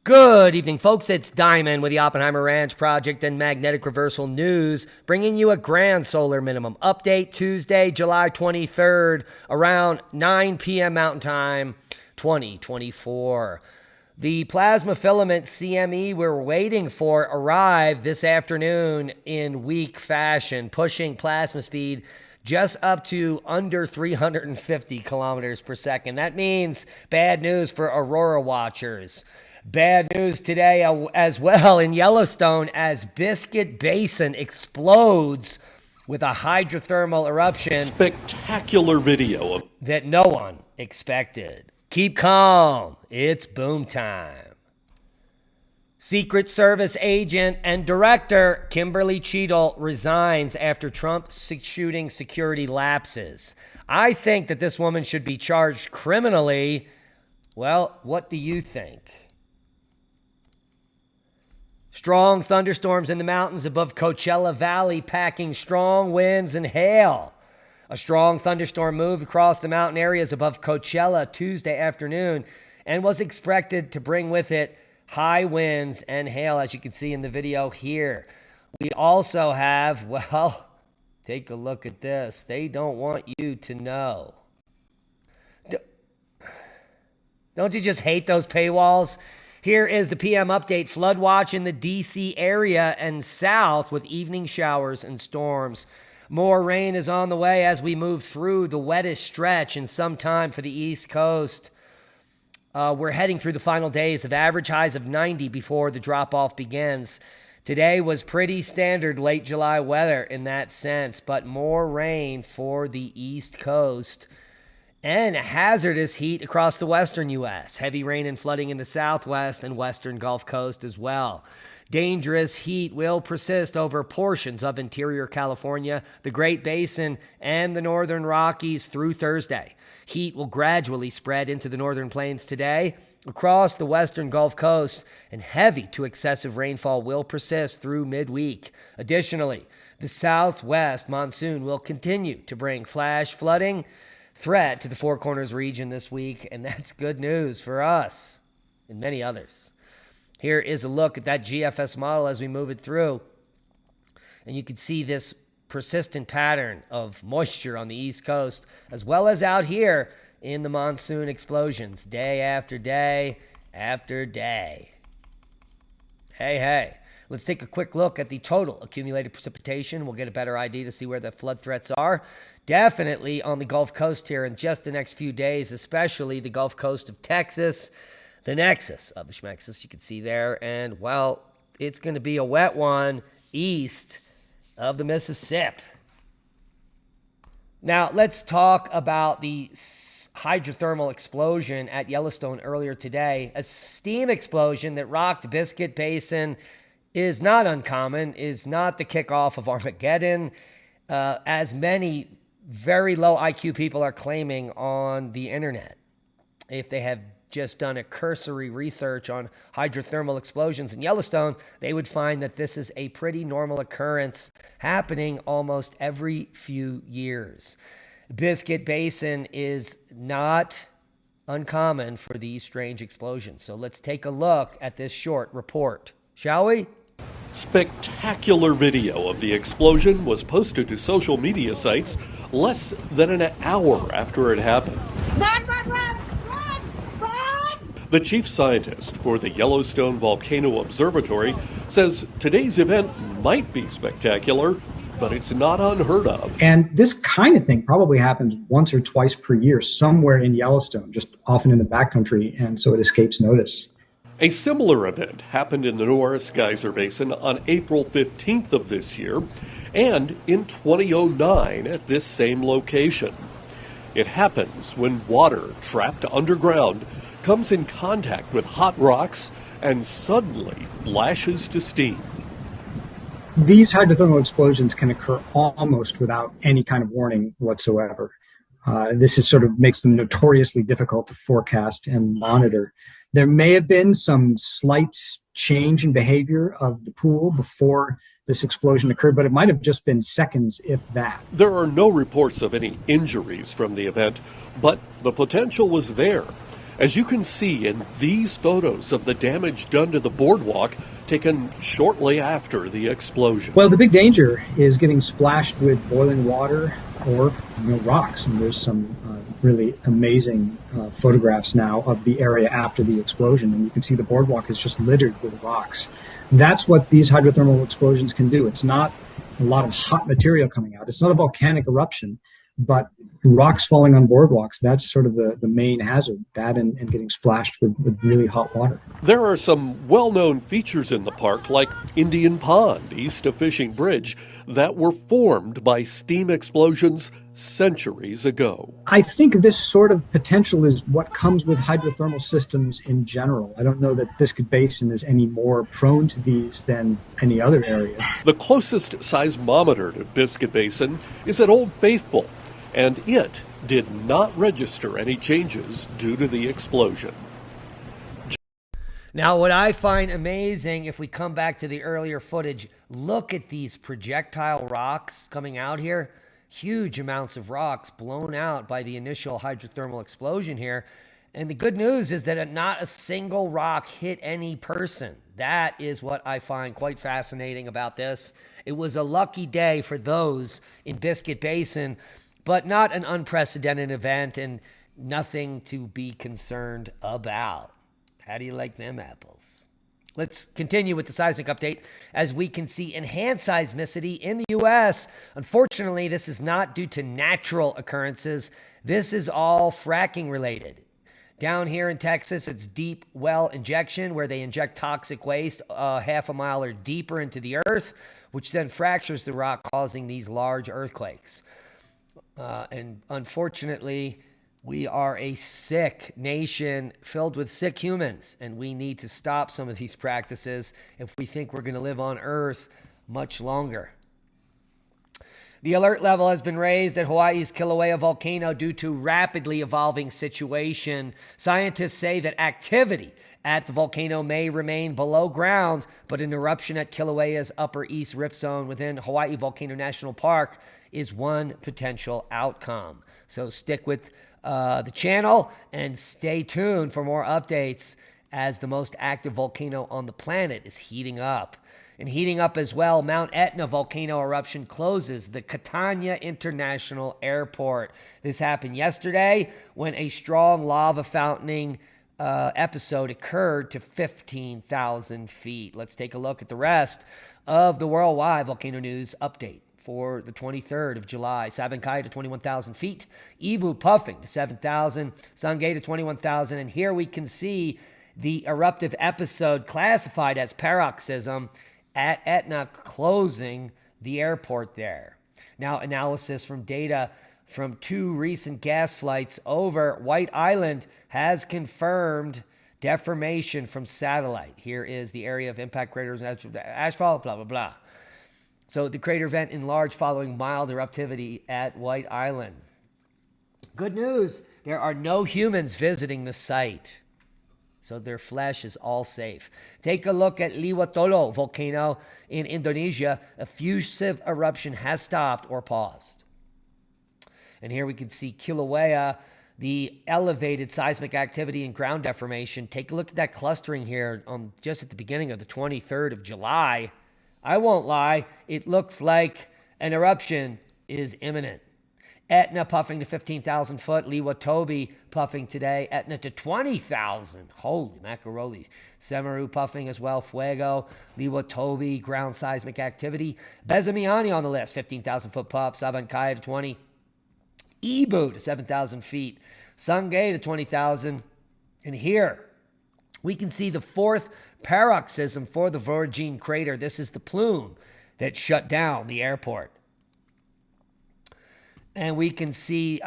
Good evening, folks. It's Diamond with the Oppenheimer Ranch Project and Magnetic Reversal News, bringing you a grand solar minimum update Tuesday, July 23rd, around 9 p.m. Mountain Time, 2024. The plasma filament CME we're waiting for arrived this afternoon in weak fashion, pushing plasma speed just up to under 350 kilometers per second. That means bad news for Aurora watchers. Bad news today as well in Yellowstone as Biscuit Basin explodes with a hydrothermal eruption. Spectacular video that no one expected. Keep calm. It's boom time. Secret Service agent and director Kimberly Cheadle resigns after Trump shooting security lapses. I think that this woman should be charged criminally. Well, what do you think? Strong thunderstorms in the mountains above Coachella Valley, packing strong winds and hail. A strong thunderstorm moved across the mountain areas above Coachella Tuesday afternoon and was expected to bring with it high winds and hail, as you can see in the video here. We also have, well, take a look at this. They don't want you to know. Don't you just hate those paywalls? Here is the PM update. Flood watch in the D.C. area and south with evening showers and storms. More rain is on the way as we move through the wettest stretch in some time for the East Coast. We're heading through the final days of average highs of 90 before the drop-off begins. Today was pretty standard late July weather in that sense, but more rain for the East Coast. And hazardous heat across the western U.S. Heavy rain and flooding in the southwest and western Gulf Coast as well. Dangerous heat will persist over portions of interior California, the Great Basin, and the northern Rockies through Thursday. Heat will gradually spread into the northern plains today, across the western Gulf Coast, and heavy to excessive rainfall will persist through midweek. Additionally, the southwest monsoon will continue to bring flash flooding threat to the Four Corners region this week, and that's good news for us and many others. Here is a look at that GFS model as we move it through, and you can see this persistent pattern of moisture on the East Coast, as well as out here in the monsoon explosions, day after day after day. Hey. Let's take a quick look at the total accumulated precipitation. We'll get a better idea to see where the flood threats are. Definitely on the Gulf Coast here in just the next few days, especially the Gulf Coast of Texas, the nexus of the Schmexus, you can see there. And, well, it's going to be a wet one east of the Mississippi. Now, let's talk about the hydrothermal explosion at Yellowstone earlier today. A steam explosion that rocked Biscuit Basin is not uncommon, is not the kickoff of Armageddon, as many very low IQ people are claiming on the internet. If they have just done a cursory research on hydrothermal explosions in Yellowstone, they would find that this is a pretty normal occurrence happening almost every few years. Biscuit Basin is not uncommon for these strange explosions. So let's take a look at this short report, shall we? Spectacular video of the explosion was posted to social media sites less than an hour after it happened. Run! The chief scientist for the Yellowstone Volcano Observatory says today's event might be spectacular, but it's not unheard of. And this kind of thing probably happens once or twice per year somewhere in Yellowstone, just often in the backcountry, and so it escapes notice. A similar event happened in the Norris Geyser Basin on April 15th of this year and in 2009 at this same location. It happens when water trapped underground comes in contact with hot rocks and suddenly flashes to steam. These hydrothermal explosions can occur almost without any kind of warning whatsoever. This is sort of makes them notoriously difficult to forecast and monitor. There may have been some slight change in behavior of the pool before this explosion occurred, but it might have just been seconds, if that. There are no reports of any injuries from the event, but the potential was there. As you can see in these photos of the damage done to the boardwalk taken shortly after the explosion. Well, the big danger is getting splashed with boiling water or rocks. And there's some really amazing photographs now of the area after the explosion. And you can see the boardwalk is just littered with rocks. That's what these hydrothermal explosions can do. It's not a lot of hot material coming out. It's not a volcanic eruption, but rocks falling on boardwalks, that's sort of the main hazard, that and getting splashed with really hot water. There are some well-known features in the park, like Indian Pond, east of Fishing Bridge, that were formed by steam explosions centuries ago. I think this sort of potential is what comes with hydrothermal systems in general. I don't know that Biscuit Basin is any more prone to these than any other area. The closest seismometer to Biscuit Basin is at Old Faithful, and it did not register any changes due to the explosion. Now, what I find amazing, if we come back to the earlier footage, look at these projectile rocks coming out here. Huge amounts of rocks blown out by the initial hydrothermal explosion here. And the good news is that not a single rock hit any person. That is what I find quite fascinating about this. It was a lucky day for those in Biscuit Basin, but not an unprecedented event and nothing to be concerned about. How do you like them apples? Let's continue with the seismic update as we can see enhanced seismicity in the U.S. Unfortunately, this is not due to natural occurrences. This is all fracking related. Down here in Texas, it's deep well injection where they inject toxic waste half a mile or deeper into the earth, which then fractures the rock, causing these large earthquakes. And unfortunately, we are a sick nation filled with sick humans, and we need to stop some of these practices if we think we're going to live on Earth much longer. The alert level has been raised at Hawaii's Kilauea volcano due to rapidly evolving situation. Scientists say that activity at the volcano may remain below ground, but an eruption at Kilauea's Upper East Rift Zone within Hawaii Volcano National Park is one potential outcome. So stick with the channel and stay tuned for more updates as the most active volcano on the planet is heating up. And heating up as well, Mount Etna volcano eruption closes the Catania International Airport. This happened yesterday when a strong lava fountaining episode occurred to 15,000 feet. Let's take a look at the rest of the worldwide volcano news update. For the 23rd of July, Sabancay to 21,000 feet, Ibu puffing to 7,000, Sangay to 21,000, and here we can see the eruptive episode classified as paroxysm at Etna closing the airport there. Now, analysis from data from 2 recent gas flights over White Island has confirmed deformation from satellite. Here is the area of impact craters, asphalt, blah, blah, blah. So the crater vent enlarged following mild eruptivity at White Island. Good news, there are no humans visiting the site, so their flesh is all safe. Take a look at Liwatolo volcano in Indonesia. Effusive eruption has stopped or paused. And here we can see Kilauea, the elevated seismic activity and ground deformation. Take a look at that clustering here just at the beginning of the 23rd of July. I won't lie, it looks like an eruption is imminent. Etna puffing to 15,000 foot. Liwatobi puffing today. Etna to 20,000. Holy macaroni. Semeru puffing as well. Fuego. Liwatobi, ground seismic activity. Bezamiani on the list. 15,000 foot puff. Sabancay to 20. Ibu to 7,000 feet. Sangay to 20,000. And here we can see the 4th paroxysm for the Virgin crater. This is the plume that shut down the airport. And we can see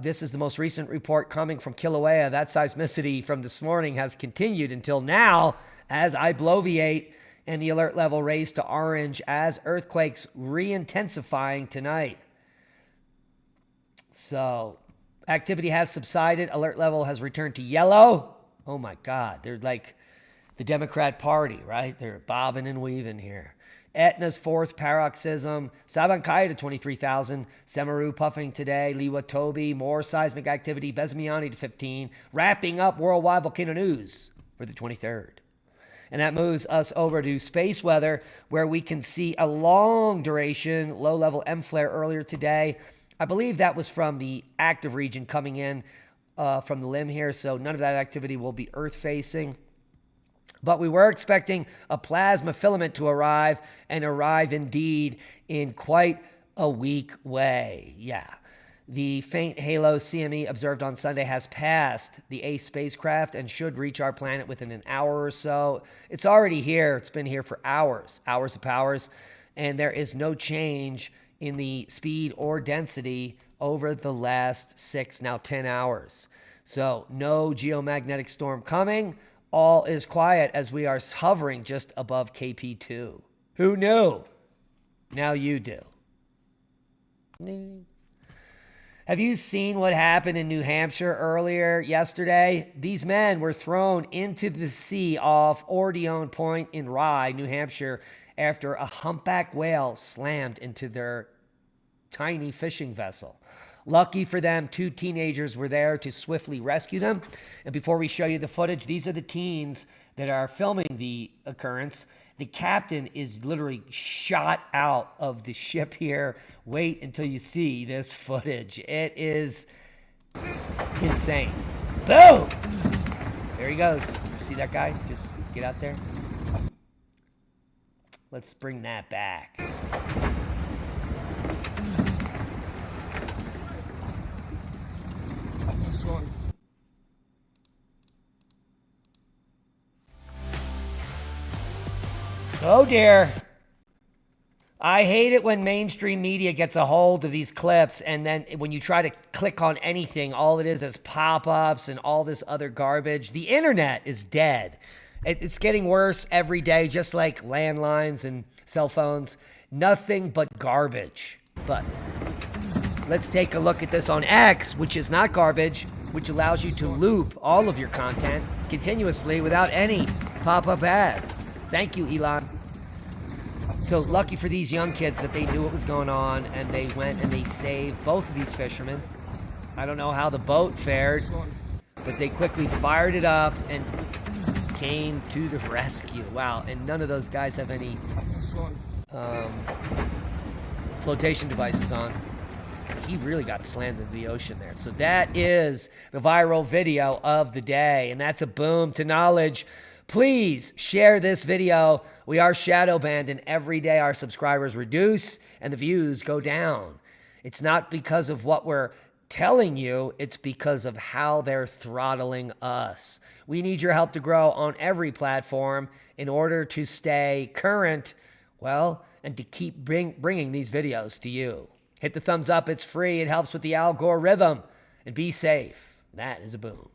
this is the most recent report coming from Kilauea. That seismicity from this morning has continued until now as I bloviate, and the alert level raised to orange as earthquakes re-intensifying tonight. So activity has subsided. Alert level has returned to yellow. Oh my God, they're like the Democrat Party, right? They're bobbing and weaving here. Etna's fourth paroxysm. Sabancaya to 23,000. Semaru puffing today. Liwa Toby. More seismic activity. Besmiani to 15. Wrapping up worldwide volcano news for the 23rd. And that moves us over to space weather, where we can see a long duration low-level M flare earlier today. I believe that was from the active region coming in from the limb here, so none of that activity will be Earth-facing. But we were expecting a plasma filament to arrive, and arrive indeed in quite a weak way. Yeah. The faint halo CME observed on Sunday has passed the ACE spacecraft and should reach our planet within an hour or so. It's already here. It's been here for hours of powers, and there is no change in the speed or density over the last 6, now 10 hours. So no geomagnetic storm coming. All is quiet as we are hovering just above KP2. Who knew? Now you do. Have you seen what happened in New Hampshire earlier yesterday? These men were thrown into the sea off Ordeon Point in Rye, New Hampshire, after a humpback whale slammed into their tiny fishing vessel. Lucky for them, 2 teenagers were there to swiftly rescue them. And before we show you the footage, these are the teens that are filming the occurrence. The captain is literally shot out of the ship here. Wait until you see this footage. It is insane. Boom! There he goes. See that guy? Just get out there. Let's bring that back. Oh dear. I hate it when mainstream media gets a hold of these clips, and then when you try to click on anything, all it is pop-ups and all this other garbage. The internet is dead. It's getting worse every day, just like landlines and cell phones. Nothing but garbage. But let's take a look at this on X, which is not garbage, which allows you to loop all of your content continuously without any pop-up ads. Thank you, Elon. So lucky for these young kids that they knew what was going on, and they went and they saved both of these fishermen. I don't know how the boat fared, but they quickly fired it up and came to the rescue. Wow, and none of those guys have any flotation devices on. He really got slammed into the ocean there. So that is the viral video of the day, and that's a boom to knowledge. Please share this video. We are shadow banned, and every day our subscribers reduce and the views go down. It's not because of what we're telling you, it's because of how they're throttling us. We need your help to grow on every platform in order to stay current, well, and to keep bringing these videos to you. Hit the thumbs up. It's free. It helps with the algorithm. And be safe. That is a boom.